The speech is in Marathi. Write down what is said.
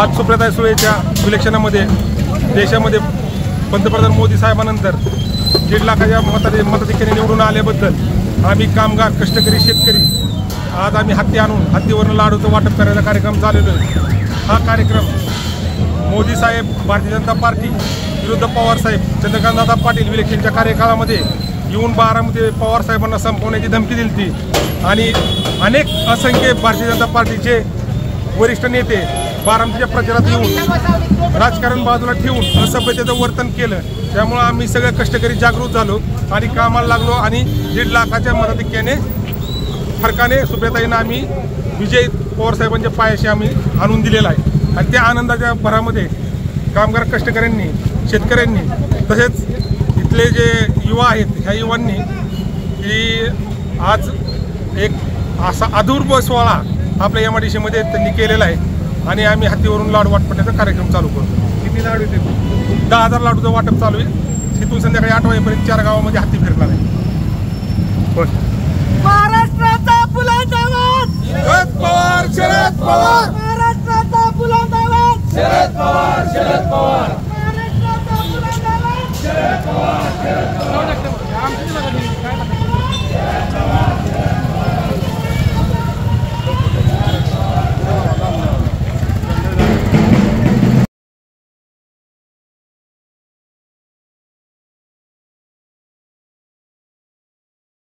आज सुप्रियाताई सुळेच्या इलेक्शनामध्ये देशामध्ये पंतप्रधान मोदी साहेबांनंतर 1.5 लाखाच्या मताधिक्याने निवडून आल्याबद्दल आम्ही कामगार, कष्टकरी, शेतकरी आज आम्ही हत्ती आणून हत्तीवरून लाडूचं वाटप करायचा कार्यक्रम चालवलो आहे। हा कार्यक्रम मोदी साहेब, भारतीय जनता पार्टी विरुद्ध पवार साहेब, चंद्रकांतदादा पाटील इलेक्शनच्या कार्यकाळामध्ये येऊन बारामध्ये पवार साहेबांना संपवण्याची धमकी दिली होती आणि अनेक असंख्य भारतीय जनता पार्टीचे वरिष्ठ नेते बारामतीच्या प्रचारात येऊन राजकारण बाजूला ठेवून असभ्यतेचं वर्तन केलं। त्यामुळे आम्ही सगळे कष्टकरी जागृत झालो आणि कामाला लागलो आणि 1.5 लाखाच्या मताधिक्याने फरकाने सुप्रियाताईंना आम्ही विजय पवार साहेबांच्या पायाशी आम्ही आणून दिलेला आहे। आणि त्या आनंदाच्या भरामध्ये कामगार, कष्टकऱ्यांनी, शेतकऱ्यांनी तसेच इथले जे युवा आहेत ह्या युवांनी की आज एक असा अधूर्व सोहळा आपल्या MIDCमध्ये त्यांनी केलेला आहे आणि आम्ही हत्तीवरून लाडू वाटपाचा कार्यक्रम चालू करतो। किती लाडू येते? 10,000 लाडूचं वाटप चालू आहे। तिथून संध्याकाळी 8 वाजेपर्यंत 4 गावामध्ये हत्ती फिरणार आहे। महाराष्ट्राचा बुलंद आवाज शरद पवार, शरद पवार, महाराष्ट्राचा बुलंद आवाज शरद पवार, शरद पवार, महाराष्ट्राचा बुलंद आवाज शरद पवार, शरद पवार।